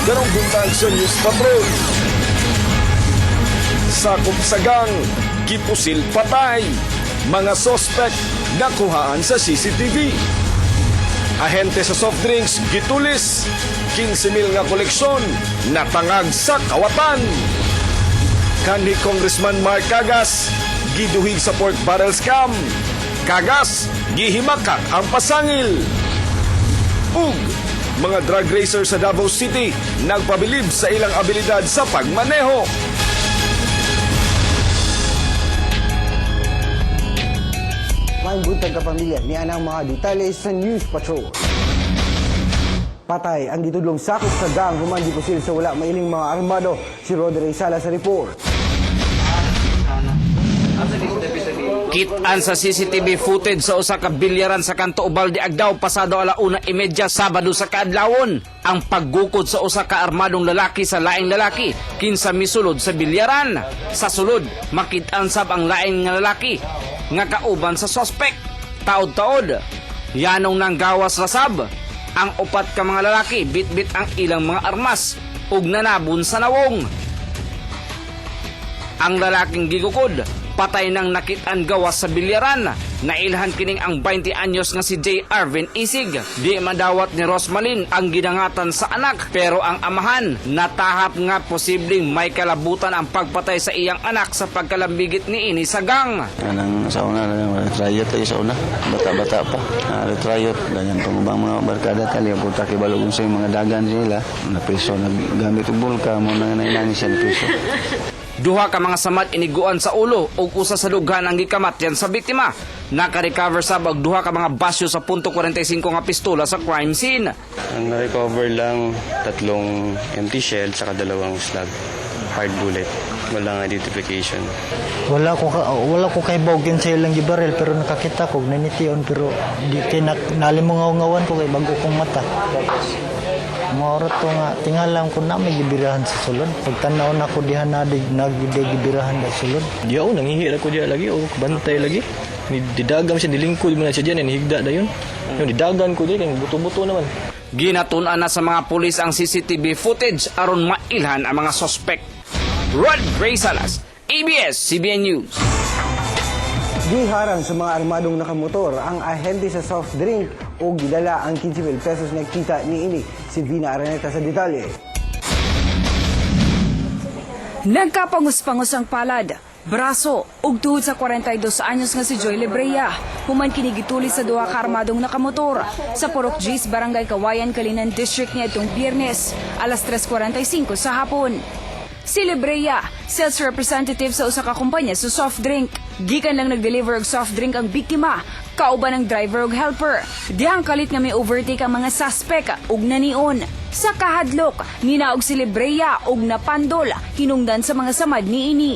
Garong buntag sa News Patrol. Sakop sagang, gipusil patay. Mga sospek nakuhaan sa CCTV. Ahente sa soft drinks gitulis. 15,000 nga koleksyon natangag sa kawatan. Kanhi Congressman Mark Cagas giduhig sa pork barrel scam. Cagas gihimakak ang pasangil. Ug mga drug racer sa Davao City nagpabilib sa ilang abilidad sa pagmaneho. Maayong buntag kapamilya, niyan ang mga detalye sa News Patrol. Patay ang gitudlong sakop sa gang human gipusil sa wala mailing mga armado, si Roderick Sala sa report. Kitaan sa CCTV footage sa usa ka bilyaran sa Kanto Ubalde Agdao pasado 1:30 Sabado sa kaadlawon ang paggukod sa usa ka armadong lalaki sa laing lalaki kinsa misulod sa bilyaran. Sa sulod makit-an sab ang laing nga lalaki nga kauban sa suspect. Taod-taod yanong nang gawas rasab ang upat ka mga lalaki bit-bit ang ilang mga armas ug nanabon sa nawong. Ang lalaking gigukod patay nang nakit-an gawas sa bilyaran. Nailhan kining ang 20 anyos nga si J. Arvin Isig. Di madawat ni Rosmalin ang ginangatan sa anak, pero ang amahan natahap nga posibleng may kalabutan ang pagpatay sa iyang anak sa pagkalambigit ni ini sa gang. Anang sa una riot tayo sa una, bata-bata pa. Riot ganyan pang ubang mga barkada tali puta kay balugong sa mga dagan nila na preso naggamit og bulka mo nang nainani siya preso. Duha ka mga samad iniguan sa ulo ug usa sa dughan ang gikamatyan sa biktima. Naka-recover sab og duha ka mga basyo sa .45 nga pistola sa crime scene. Ang na-recover lang 3 empty shell saka 2 slug, hard bullet. Walang identification. Wala ko kay bawgin sa ilang gibaril pero nakakita ko nanitiyon pero di kay nalimungaw-ngawan ko kay bago kong mata. Maorot to nga tingalang ko na may gibirahan sa sulod. Pagtanaw na ko diha na gibirahan sa sulod. Diyaw nangihira ko diya lagi o bantay lagi. Didagam siya dilingkod mo na siya diyan higda dayon. Yung didagan ko diya kay buto-buto naman. Ginatun-an na sa mga pulis ang CCTV footage aron mailhan ang mga suspect. Rod Ray Salas, ABS-CBN News. Giharang sa mga armadong nakamotor ang ahente sa soft drink o gidala ang 15,000 pesos na kita ni ini. Si Vina Araneta sa detalye. Nagkapangus-pangus ang palad, braso ug tuhod sa 42 anyos nga si Joy Lebreya. Human kinigituli sa duha ka armadong nakamotor sa Purok G's, Barangay Kawayan, Kalinan District niadtong Biyernes, alas 3:45 sa hapon. Si Lebreya, sales representative sa usa ka kumpanya sa soft drink. Gikan lang nag-deliver og soft drink ang biktima, kauban ng driver ug helper. Dihang kalit nga may overtake ang mga suspect ug nanion. Sa kahadlok, ninaog si Lebreya ug napandol hinungdan sa mga samad ni ini.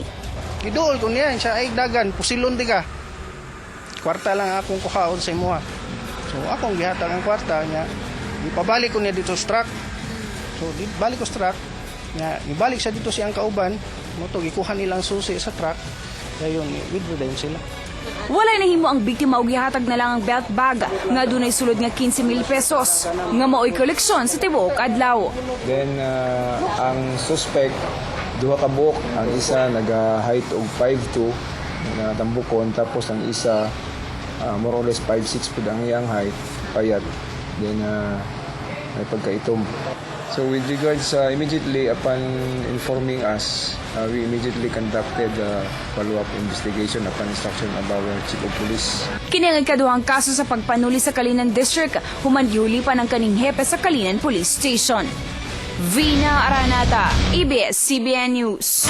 Giduol ko niyan siya ay dagan pusilon di ka. Kwarta lang akong kuhaon sa imuha. So akong gihatag ang kwarta niya. Ipabalik ko niya dito sa truck. So di balik ko sa truck. Nga, ibalik siya dito siyang kauban, mo to gikuha nilang susi sa truck. Dayon withdraw dayon sila. Walay nahimo ang biktima og gihatag na lang ang belt bag nga dunay sulod nga 15,000 pesos nga mao'y koleksyon sa tibuok adlaw. Then ang suspect duha ka buok, ang isa naga-height og 5'2" na tambukon, tapos ang isa more or less 5'6" pud ang iyang height, payat. Then may pagkaitom. So with regards immediately upon informing us, we immediately conducted a follow-up investigation upon instruction of our Chief of Police. Kini ang ikaduhang kaso sa pagpanuli sa Kalinan District, human giulipan ang kaning hepe sa Kalinan Police Station. Vina Araneta, ABS-CBN News.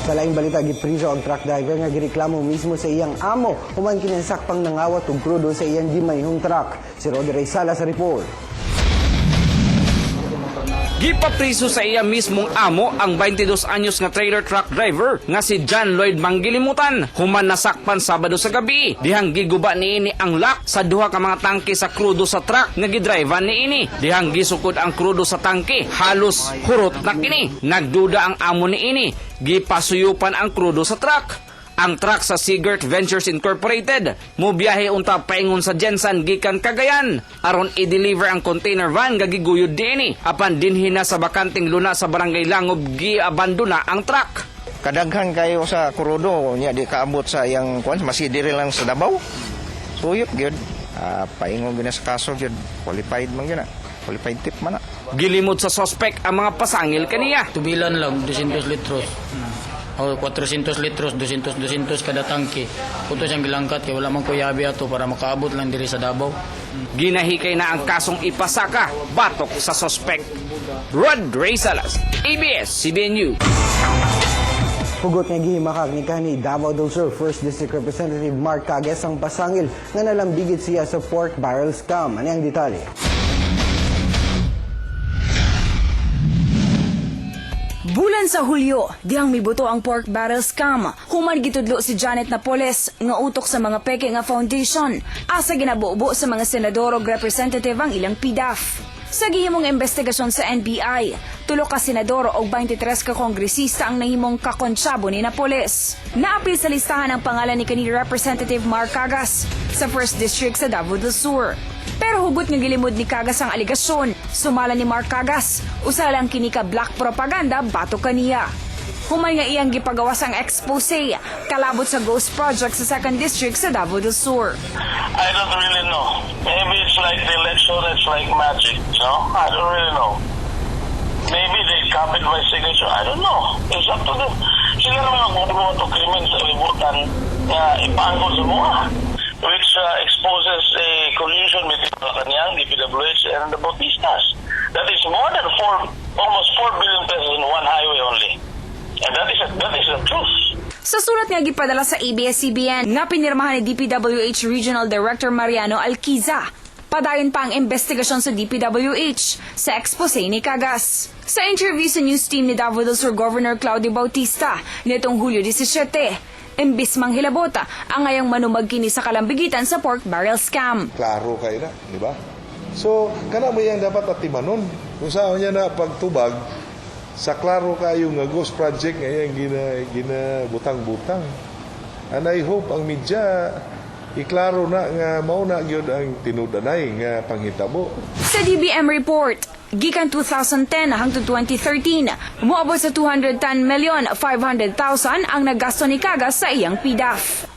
Sa laing balita, gipriso ang truck driver nga gireklamo mismo sa iyang amo human kinansakpang nangawat og krudo sa iyang gimayhong truck. Si Roderick Sala sa report. Gipapriso sa iya mismong amo ang 22 anyos nga trailer truck driver nga si John Lloyd Manggilimutan. Human nasakpan Sabado sa gabi. Dihang giguba niini ang lock sa duha ka mga tangke sa krudo sa truck nga gidrivean niini. Dihang gisukod ang krudo sa tangke, halos hurot na kini. Nagduda ang amo niini. Gipasuyupan ang krudo sa truck. ang truck sa Sigert Ventures Incorporated. Mubiyahe unta paingon sa Jensen gikan Cagayan aron i-deliver ang container van gagiguyod dinhi apan dinhi na sa bakanting luna sa Barangay Langob giabandona ang truck. Kadaghan kayo sa Kurudo nya di kaabot sa iyang kuan masidiri lang sa Davao. Suyop gyud. Paingon gina sa kaso gyud. Qualified man gyud. Qualified tip man na. Gilimod sa suspect ang mga pasangil kaniya. Tubilan lang 200 litros. O 400 litros, 200 kada tangke. Puto siyang gilangkat kay wala man kuyabi ato para makaabot lang diri sa Davao. Ginahikay na ang kasong ipasaka batok sa suspect. Rod Ray Salas, ABS-CBN News. Hugot nga gihimakag ni kanhi Davao del Sur First District Representative Mark Cagues ang pasangil nga nalambigit siya sa pork barrel scam. Ano ang detalye? Bulan sa Hulyo, dihang mibuto ang pork barrel scam. Human gitudlo si Janet Napoles nga utok sa mga peke nga foundation. Asa ginabubo sa mga senador ug representative ang ilang PDAF. Sa gihimong investigasyon sa NBI, 3 ka senador ug 23 ka kongresista ang nahimong kakonsyabo ni Napoles. Naapil sa listahan ang pangalan ni kanhi Representative Mark Cagues sa 1st District sa Davao del Sur. Pero hugot nga gilimod ni Cagues ang aligasyon. Sumala ni Mark Cagues, usa lang kini ka black propaganda bato kaniya. Humay nga iyang gipagawas ang expose kalabot sa ghost project sa 2nd District sa Davao del Sur. I don't really know. Maybe it's like the election, it's like magic. No? I don't really know. Maybe they copied my signature. I don't know. It's up to them. Sila naman ang mga krimen sa libutan na ipaangkol sa mga which exposes a collusion between Malacanang, DPWH, and the Bautistas. That is more than almost 4 billion pesos in one highway only. And that is the truth. Sa sulat nga gipadala sa ABS-CBN nga pinirmahan ni DPWH Regional Director Mariano Alquiza, padayon pa ang investigasyon sa DPWH sa expose ni Cagues. Sa interview sa news team ni Davao del Sur Governor Claudio Bautista nitong Hulyo 17, imbis manghilabota ang ngayang manumag kini sa kalambigitan sa pork barrel scam. Klaro kayo na, di ba? So, kana mo yan dapat atimanon. Kung saan niya na pagtubag, sa klaro kayo nga ghost project ngayon ginabutang-butang. And I hope ang media iklaro na nga mauna gyud ang tinudanay nga panghitabo. Sa DBM report, gikan 2010 hangtod 2013, moabot sa 210,500,000 ang nagasto ni Cagues sa iyang PDAF.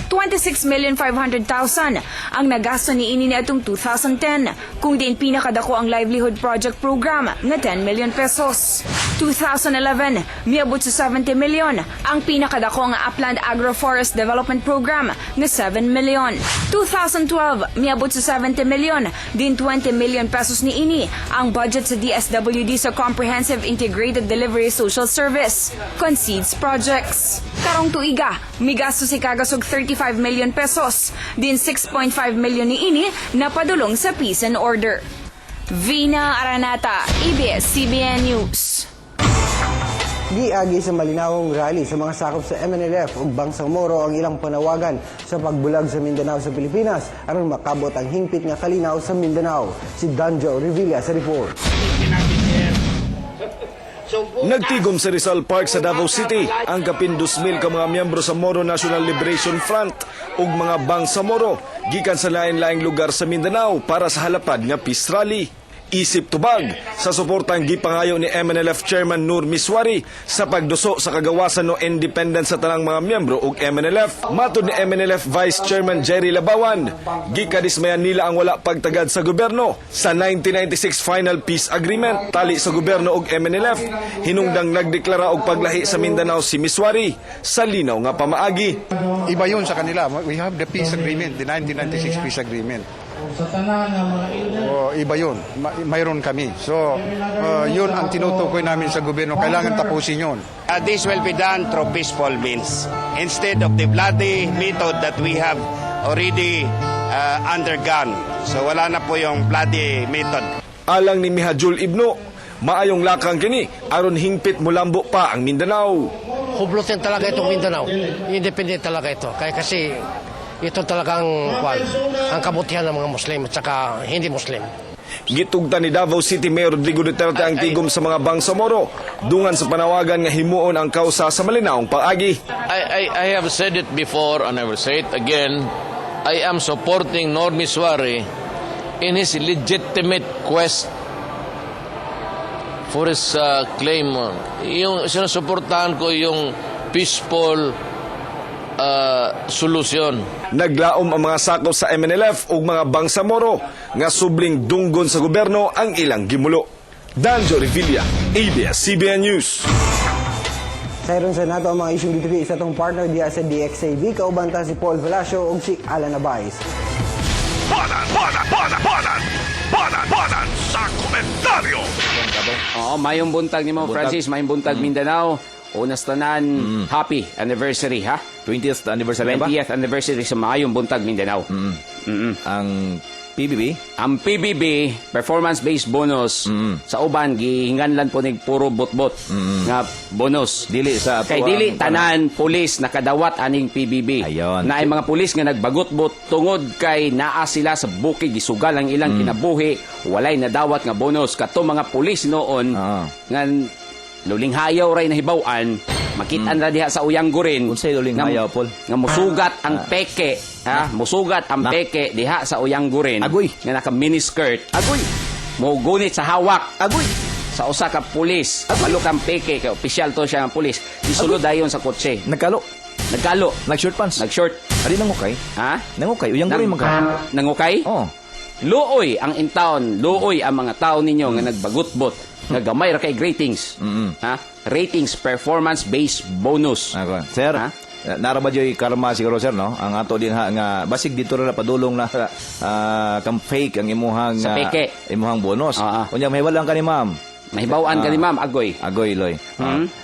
26,500,000 ang nagasto ni ini niadtong 2010, kung diin pinakadako ang livelihood project program nga 10 million pesos. 2011, miabot sa 70 million ang pinakadako nga Upland Agroforest Development Program nga 7 million. 2012, miabot sa 70 million, din 20 million pesos ni ini ang budget sa DSWD sa Comprehensive Integrated Delivery Social Service, CONSEEDS projects. Karong tuiga, migasto si Cagues og 35 million pesos, din 6.5 million ni ini na padulong sa peace and order. Vina Aranata, ABS-CBN News. Giagi sa malinawong rally sa mga sakop sa MNLF ug Bangsang Moro ang ilang panawagan sa pagbulag sa Mindanao sa Pilipinas aron makabot ang hingpit nga kalinaw sa Mindanao. Si Danjo Revilla sa report. Nagtigom sa Rizal Park sa Davao City ang kapin 2,000 ka mga miyembro sa Moro National Liberation Front ug mga Bangsamoro gikan sa lain-laing lugar sa Mindanao para sa halapad nga peace rally. Isip tubag sa suportang gipangayo ni MNLF Chairman Nur Miswari sa pagduso sa kagawasan no independence sa tanang mga miyembro ug MNLF. Matud ni MNLF Vice Chairman Jerry Labawan, gikadismayan nila ang wala pagtagad sa gobyerno sa 1996 Final Peace Agreement tali sa gobyerno ug MNLF. Hinungdang nagdeklara og paglahi sa Mindanao si Miswari sa linaw nga pamaagi. Iba yun sa kanila. We have the peace agreement, the 1996 peace agreement. Iba yun. Mayroon kami. So, yun ang tinutukoy namin sa gobyerno. Kailangan tapusin yun. This will be done through peaceful means instead of the bloody method that we have already undergone. So, wala na po yung bloody method. Alang ni Mihajul Ibno, maayong lakang kini aron hingpit mulambo pa ang Mindanao. Hublutin talaga itong Mindanao. Independent talaga ito. Kaya kasi ito talagang ang kabutihan ng mga Muslim at saka hindi Muslim. Gitugtan ni Davao City Mayor Rodrigo Duterte ang tigom sa mga Bangsamoro dungan sa panawagan nga himuon ang kausa sa malinaong paagi. I have said it before and I will say it again. I am supporting Normie Suare in his legitimate quest for his claim. Yung sinusuportahan ko yung peaceful solusyon. Naglaom ang mga sakop sa MNLF ug mga Bangsamoro nga subling dunggon sa gobyerno ang ilang gimulo. Danjo Revilla, ABS-CBN News. Sayron sa nato ang mga isyong dito sa itong partner diya sa DXAB, kaubanta si Paul Velasco ug si Alan Abais. Banan sa komentaryo. Oo, mayong buntag ni mo, Francis, mayong buntag Mindanao. Unas tanan, happy anniversary, ha? 20th anniversary 20th anniversary sa mayong buntag Mindanao. Ang PBB? Ang PBB, performance-based bonus, sa uban, gihinganlan po nig puro bot-bot nga bonus. Dili sa Kay dili tanan pulis nakadawat aning PBB. Ayon. Na ay mga pulis nga nagbagot-bot tungod kay naa sila sa bukid gisugal ang ilang kinabuhi, walay nadawat nga bonus. Kato mga pulis noon nga luling hayaw ray nahibaw-an, makitaan ra diha sa Uyanggurin. Unsay luling hayaw, Paul? Nga musugat ang peke, ha? Musugat ang peke diha sa Uyanggurin. Agoy. Nga naka miniskirt. Agoy. Mo gunit sa hawak. Agoy. Sa usa ka pulis. Balok ang peke kay opisyal to siya ang pulis. Isulod dayon sa kotse. Nagkalo. Nag-short pants. Nag-short. Adi nangukay? Ha? Nangukay. Uyang gurin magka. Nangukay? Oo. Luoy ang intaon. Luoy ang mga tao ninyo nga nagbagut-bot. Nga gamay ra kay ratings. Ha? Ratings performance-based bonus. Sir, naraba joy karma siguro sir no ang ato din ha nga basig dito ra padulong na kam fake ang imuhang sa peke. Imuhang bonus. Unya mahibaw ka ni ma'am. Mahibaw-an ka ni ma'am Agoy. Agoy Loy.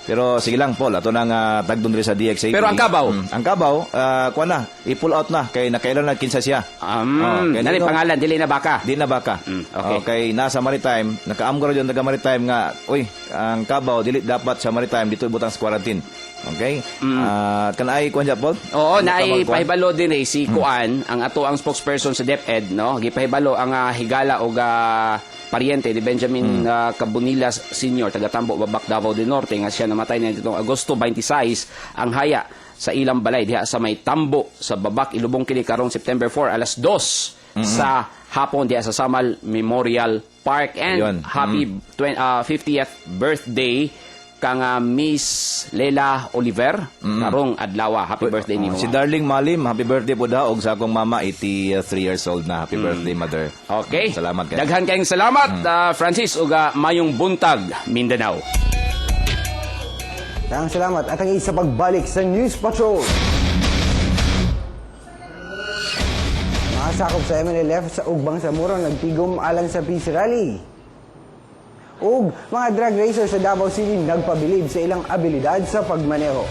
Pero sige lang Paul, ato nang tagdon diri sa DXAB. Pero ang kabaw, ang kabaw kuan na i-pull out na kay nakailan na kinsa siya. Nani pangalan dili na baka. Di na baka. Okay. Kay nasa maritime, nakaamgor jud taga maritime nga, uy, ang kabaw dili dapat sa maritime dito ibutang sa quarantine. Okay? Kanay kuan ja Paul? Oo, naay pahibalo din si Kuan, ang ato ang spokesperson sa DepEd, no? Gipahibalo ang higala og paryente ni Benjamin Cabunilas Sr. taga Tambo, Babak, Davao del Norte nga siya namatay na nitong Agosto 26 ang haya sa ilang balay diha sa may Tambo sa Babak, Ilubong kini karong September 4 alas 2 sa hapon diha sa Samal Memorial Park. And Yun. happy 50th birthday kang Miss Lela Oliver karong adlaw. Happy birthday nimo. Si Darling Malim, happy birthday po daw og sa akong mama 83 years old na. Happy birthday mother. Okay. Salamat kayo. Daghan kayong salamat Francis ug mayong buntag Mindanao. Ang salamat at ang isa pagbalik sa News Patrol. Mga sakop sa MNLF sa Ugbang sa Muro nagtigom alang sa peace rally. Ug mga drag racers sa Davao City nagpabilib sa ilang abilidad sa pagmaneho.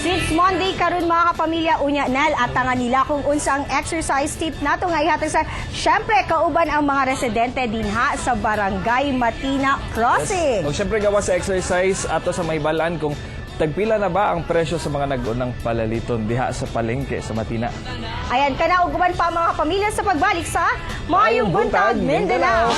Since Monday karon mga kapamilya unya nal atangan nila kung unsang exercise tip nato nga ihatag sa syempre kauban ang mga residente dinha sa Barangay Matina Crossing. O syempre gawa sa exercise ato sa Maybalan kung tagpila na ba ang presyo sa mga nag-unang palaliton diha sa palengke sa Matina. Ayan ka na uguban pa mga pamilya sa pagbalik sa Mayong Buntag Mindanao.